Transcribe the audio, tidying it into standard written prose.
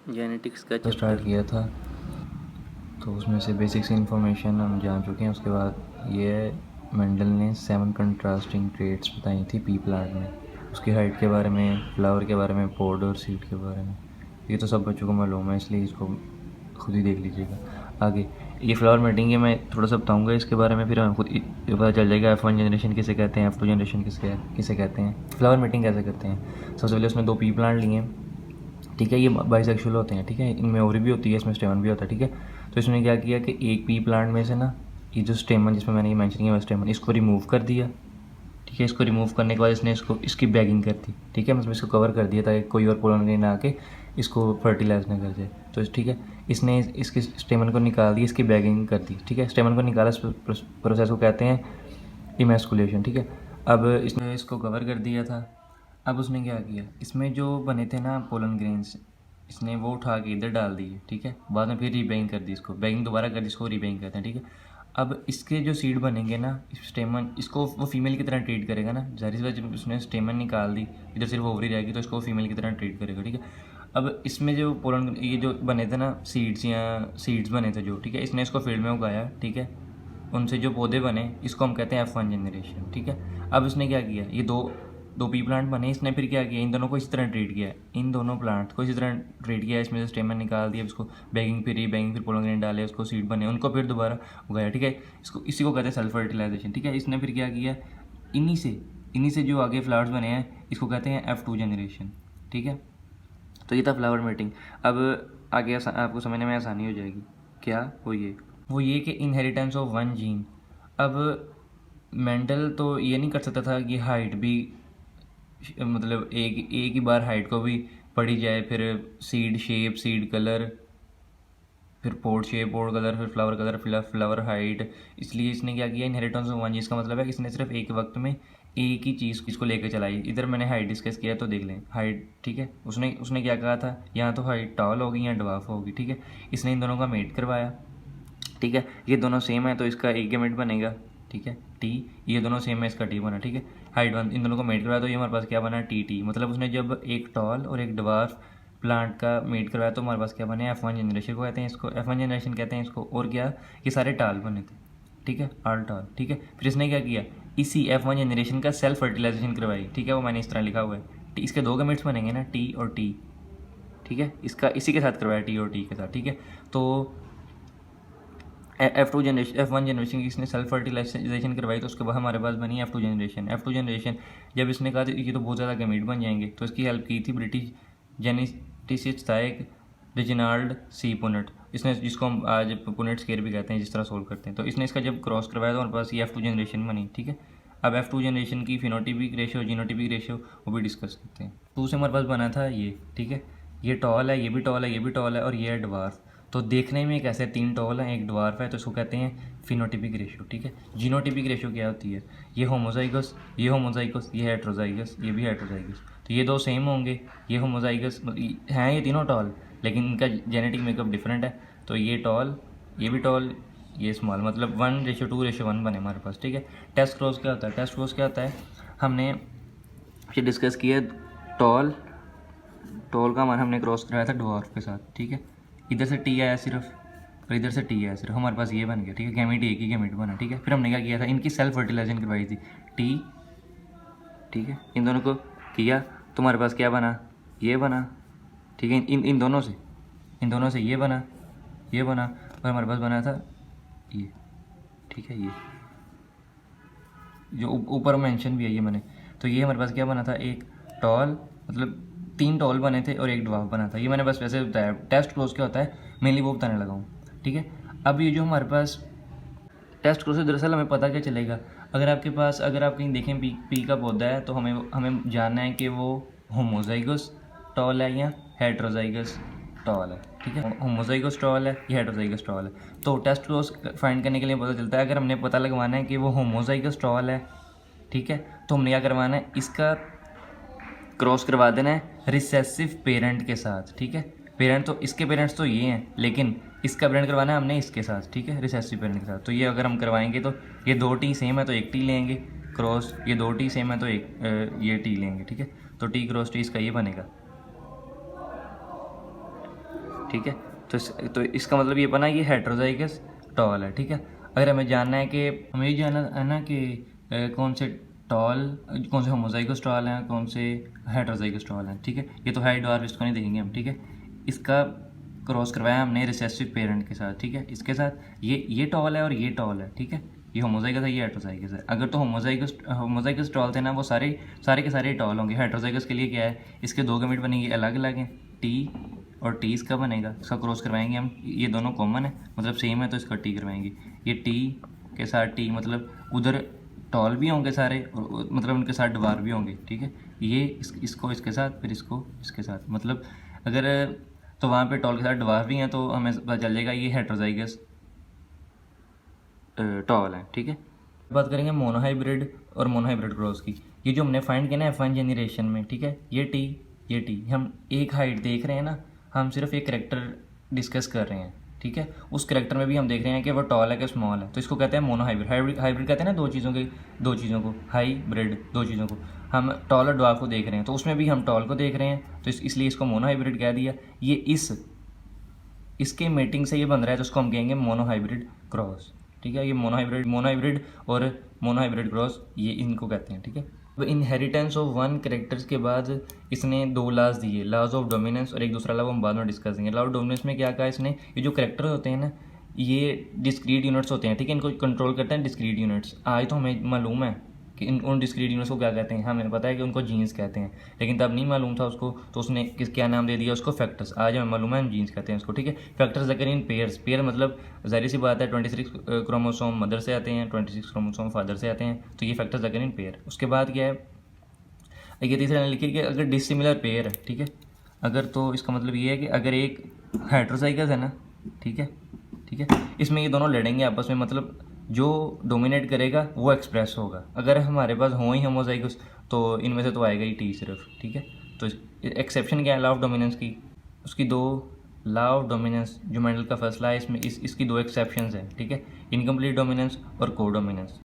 Genetics का तो start किया था, तो उसमें से बेसिक्स इन्फॉर्मेशन हम जान चुके हैं। उसके बाद ये मेंडल ने 7 कंट्रास्टिंग ट्रेट्स बताई थी पी प्लांट में, उसकी हाइट के बारे में, फ्लावर के बारे में, पोड और सीड के बारे में। ये तो सब बच्चों को मालूम है, इसलिए इसको खुद ही देख लीजिएगा। आगे ये फ्लावर मेटिंग है, मैं थोड़ा सा बताऊंगा इसके बारे में, फिर हमें खुद ये पता चल जाएगा F1 जनरेशन किसे कहते हैं, F2 जनरेशन किसे कहते हैं, फ्लावर मेटिंग कैसे करते हैं। सबसे पहले उसने 2 पी प्लांट लिए, ठीक है। ये बाइसेक्सुअल होते हैं, ठीक है। इनमें ओवरी भी होती है, इसमें स्टेमन भी होता है, ठीक है। तो इसने क्या किया कि एक पी प्लांट में से ना ये जो स्टेमन जिसमें मैंने ये मेंशन किया स्टेमन, इसको रिमूव कर दिया, ठीक है। इसको रिमूव करने के बाद इसने इसकी बैगिंग कर दी, ठीक है। मतलब इसको कवर कर दिया ताकि कोई और पोलन ना आके इसको फर्टिलाइज ना कर जाए। तो ठीक है, इसने इसके स्टेमन को निकाल दिया, इसकी बैगिंग कर दी, ठीक है। स्टेमन को निकाला, इस प्रोसेस को कहते हैं इमेस्कुलेशन, ठीक है। अब इसने इसको कवर कर दिया था। अब उसने क्या किया, इसमें जो बने थे ना पोलन ग्रेन्स, इसने वो उठा के इधर डाल दिए, ठीक है। बाद में फिर रीबैगिंग कर दी, इसको बैगिंग दोबारा कर दी, इसको रीबैगिंग करते हैं, ठीक है। अब इसके जो सीड बनेंगे ना, स्टेमन इसको वो फीमेल की तरह ट्रीट करेगा ना, जाहिर सी बात जब उसने स्टेमन निकाल दी, इधर सिर्फ ओवरी रहेगी तो इसको फीमेल की तरह ट्रीट करेगा, ठीक है। अब इसमें जो पोलन ये जो बने थे ना सीड्स या सीड्स बने थे जो, ठीक है, इसने इसको फील्ड में उगाया, ठीक है। उनसे जो पौधे बने इसको हम कहते हैं F1 जनरेशन, ठीक है। अब इसने क्या किया, ये दो दो पी प्लांट बने, इसने फिर क्या किया, इन दोनों को इस तरह ट्रीट किया, इन दोनों प्लांट को इसी तरह ट्रीट किया, इसमें से स्टेमन निकाल दिया, इसको बैगिंग फिर रीबैगिंग फिर पोलोग्रेनेट डाले, उसको सीड बने, उनको फिर दोबारा उगाया, ठीक है। इसको इसी को कहते हैं सेल्फ फर्टिलाइजेशन, ठीक है। इसने फिर क्या किया, इन्हीं से जो आगे फ्लावर्स बने हैं इसको कहते हैं F2 जनरेशन, ठीक है। तो ये था फ्लावर मेटिंग। अब आगे आपको समझने में आसानी हो जाएगी। क्या वो ये कि इनहेरिटेंस ऑफ वन जीन। अब मेंडल तो ये नहीं कर सकता था कि हाइट भी, मतलब एक ही बार हाइट को भी पढ़ी जाए, फिर सीड शेप, सीड कलर, फिर पोड शेप, पोड कलर, फिर फ्लावर कलर, फ्लावर हाइट। इसलिए इसने क्या किया, इनहेरिटेंस ऑफ वन जीन, इसका मतलब है कि इसने सिर्फ एक वक्त में एक ही चीज़ इसको लेकर चलाई। इधर मैंने हाइट डिस्कस किया तो देख लें हाइट, ठीक है। उसने उसने क्या कहा था, यहाँ तो हाइट टॉल होगी या डवाफ होगी, ठीक है। इसने इन दोनों का मेट करवाया, ठीक है। ये दोनों सेम है तो इसका एक गेमेट बनेगा, ठीक है, टी। ये दोनों सेम है, इसका टी बना, ठीक है। हाइट वन, इन दोनों को मेट करवाया तो ये हमारे पास क्या बना, टी। मतलब उसने जब एक टॉल और एक डवार्फ प्लांट का मेट करवाया तो हमारे पास क्या बने, F1 जनरेशन को कहते हैं इसको, F1 जनरेशन कहते हैं इसको। और क्या, ये सारे टाल बने थे, ठीक है, आल टाल, ठीक है। फिर इसने क्या किया, इसी F1 जनरेशन का सेल्फ फर्टिलाइजेशन करवाई, ठीक है। वो मैंने इस तरह लिखा हुआ है, इसके 2 गमेट्स बनेंगे ना, टी और टी, ठीक है। इसका इसी के साथ करवाया, टी और टी के साथ, ठीक है। तो F2 जनरेशन, F1 जनरेशन की इसने सेल्फ फर्टिलाइजेशन करवाई तो उसके बाद हमारे पास बनी F2 जनरेशन। F2 जनरेशन जब इसने कहा ये तो बहुत ज़्यादा गमीट बन जाएंगे, तो इसकी हेल्प की थी ब्रिटिश जेनेटिसिस्ट था एक, रेजिनाल्ड सी पुनेट। इसने, जिसको हम आज पुनेट स्केयर भी कहते हैं, जिस तरह सोल्व करते हैं, तो इसने इसका जब क्रॉस करवाया तो हमारे पास ये F2 जनरेशन बनी, ठीक है। अब F2 जनरेशन की फिनोटिपिक रेशियो, जीनोटिपिक रेशियो वो भी डिस्कस करते हैं। तो उसे हमारे पास बना था ये, ठीक है। ये टॉल है, ये भी टॉल है, ये भी टॉल है, और ये है डवार्फ। तो देखने में कैसे 3 टॉल हैं, एक डवार्फ है, तो इसको कहते हैं फिनोटिपिक रेशियो, ठीक है। जीनोटिपिक रेशियो क्या होती है, ये होमोजाइगस, ये होमोजाइगस, ये हेट्रोजाइगस, ये भी हेट्रोजाइगस। तो ये दो सेम होंगे, ये होमोजाइगस हैं, ये तीनों टॉल, लेकिन इनका जेनेटिक मेकअप डिफरेंट है। तो ये टॉल, ये भी टॉल, ये स्मॉल, मतलब 1:2:1 बने हमारे पास, ठीक है। टेस्ट क्रॉस क्या होता है, टेस्ट क्रॉस क्या होता है, हमने ये डिस्कस किया। टॉल टॉल का हमारा हमने क्रॉस कराया था डवार्फ के साथ, ठीक है। इधर से टी आया सिर्फ और इधर से टी आया सिर्फ, हमारे पास ये बन गया, ठीक है। गैमेट एक ही गैमेट बना, ठीक है। फिर हमने क्या किया था, इनकी सेल्फ फर्टिलाइजेशन करवाई थी, टी, ठीक है। इन दोनों को किया तो हमारे पास क्या बना, ये बना, ठीक है। इन दोनों से ये बना, और हमारे पास बना था ये, ठीक है। ये जो ऊपर मेंशन भी है ये मैंने, तो ये हमारे पास क्या बना था, एक टॉल, मतलब 3 टॉल बने थे और एक डवार्फ बना था। ये मैंने बस वैसे बताया, टेस्ट क्लोज क्या होता है मेनली वो बताने लगा हूँ, ठीक है। अब ये जो हमारे पास टेस्ट क्लोज से दरअसल हमें पता क्या चलेगा, अगर आपके पास, अगर आप कहीं देखें पी का पौधा है तो हमें जानना है कि वो होमोजाइगस टॉल है या हेट्रोजाइगस टॉल है, ठीक है। होमोजाइगस टॉल है या हेट्रोजाइगस टॉल है, तो टेस्ट क्लोज फाइंड करने के लिए पता चलता है। अगर हमने पता लगवाना है कि वो होमोजाइगस टॉल है, ठीक है, तो हमने क्या करवाना है, इसका क्रॉस करवा देना है रिसेसिव पेरेंट के साथ, ठीक है। पेरेंट तो इसके पेरेंट्स तो ये हैं, लेकिन इसका पेरेंट करवाना है हमने इसके साथ, ठीक है, रिसेसिव पेरेंट के साथ। तो ये अगर हम करवाएंगे तो ये 2 टी सेम है तो एक टी लेंगे क्रॉस, ये 2 टी सेम है तो एक ये टी लेंगे, ठीक है। तो टी क्रॉस टी इसका ये बनेगा। ठीक है। तो इसका मतलब ये बना ये हेटेरोजाइगस टॉल है, ठीक है। अगर हमें जानना है कि हमें ये जानना है ना कि कौन से होमोजाइगस टॉल हैं, कौन से हेटेरोजाइगस टॉल हैं, ठीक है। ये तो हाइड और इसको नहीं देखेंगे हम, ठीक है। इसका क्रॉस करवाया हमने रिसेसिव पेरेंट के साथ, ठीक है। इसके साथ ये टॉल है और ये टॉल है, ठीक है। ये होमोजाइगस है, ये हेटेरोजाइगस है। अगर तो होमोजाइगस टॉल थे ना, वो सारे के सारे टॉल होंगे। हेटेरोजाइगस के लिए क्या है, इसके दो गैमेट बनेंगे अलग अलग हैं, टी और टी इसका बनेगा। इसका क्रॉस करवाएंगे हम, ये दोनों कॉमन है मतलब सेम है, तो इसका टी करवाएंगे। ये टी के साथ टी मतलब उधर टॉल भी होंगे सारे और मतलब उनके साथ डवार भी होंगे, ठीक है। ये इसको इसके साथ, फिर इसको इसके साथ, मतलब अगर तो वहाँ पे टॉल के साथ डवार भी हैं तो हमें पता चल जाएगा ये हेटेरोजाइगस टॉल है, ठीक है। बात करेंगे मोनोहाइब्रिड और मोनोहाइब्रिड क्रॉस की। ये जो हमने फाइंड किया ना F1 जनरेशन में, ठीक है। ये टी हम एक हाइट देख रहे हैं ना, हम सिर्फ एक करेक्टर डिस्कस कर रहे हैं, ठीक है। उस करेक्टर में भी हम देख रहे हैं कि वो टॉल है कि स्मॉल है, तो इसको कहते हैं मोनोहाइब्रिड। हाइब्रिड कहते हैं ना दो चीज़ों को हाइब्रिड, दो चीज़ों को। हम टॉल और डवार्फ को देख रहे हैं, तो उसमें भी हम टॉल को देख रहे हैं, तो इसलिए इसको मोनोहाइब्रिड कह दिया। ये इसके मेटिंग से ये बन रहा है, तो उसको हम कहेंगे मोनोहाइब्रिड क्रॉस, ठीक है। ये मोनोहाइब्रिड और मोनोहाइब्रिड क्रॉस ये इनको कहते हैं, ठीक है। अब इनहेरिटेंस ऑफ वन कैरेक्टर्स के बाद इसने दो लॉज दिए, लॉज ऑफ डोमिनेंस और एक दूसरा लॉ हम बाद में डिस्कस करेंगे। लॉ ऑफ डोमिनेंस में क्या कहा इसने, ये जो कैरेक्टर होते हैं ना, ये डिस्क्रीट यूनिट्स होते हैं, ठीक है। इनको कंट्रोल करते हैं डिस्क्रीट यूनिट्स। आज तो हमें मालूम है कि उन डिस्क्रीट यूनिट्स को क्या कहते हैं, हमें पता है कि उनको जीन्स कहते हैं, लेकिन तब नहीं मालूम था उसको, तो उसने क्या नाम दे दिया उसको, फैक्टर्स। आज हमें मालूम है हम जीन्स कहते हैं उसको, ठीक है। फैक्टर्स अगर इन पेयर्स, पेयर मतलब जाहिर सी बात है 26 क्रोमोसोम मदर से आते हैं, 26 क्रोमोसोम फादर से आते हैं, तो ये फैक्टर्स अगर इन पेयर। उसके बाद क्या है, ये तीसरा लिखिए कि अगर डिसिमिलर पेयर है, ठीक है। अगर तो इसका मतलब ये है कि अगर एक हेटेरोजाइगस है ना, ठीक है, इसमें ये दोनों लड़ेंगे आपस में, मतलब जो डोमिनेट करेगा वो एक्सप्रेस होगा। अगर हमारे पास हो ही होमोजाइगस तो इनमें से तो आएगा ही टी सिर्फ, ठीक है। तो एक्सेप्शन क्या है लॉ ऑफ डोमिनेंस की, उसकी दो लॉ ऑफ डोमिनेंस जो मेंडल का फैसला है, इसमें इसकी दो एक्सेप्शंस हैं, ठीक है। इनकम्प्लीट डोमिनेंस और को डोमिनेंस।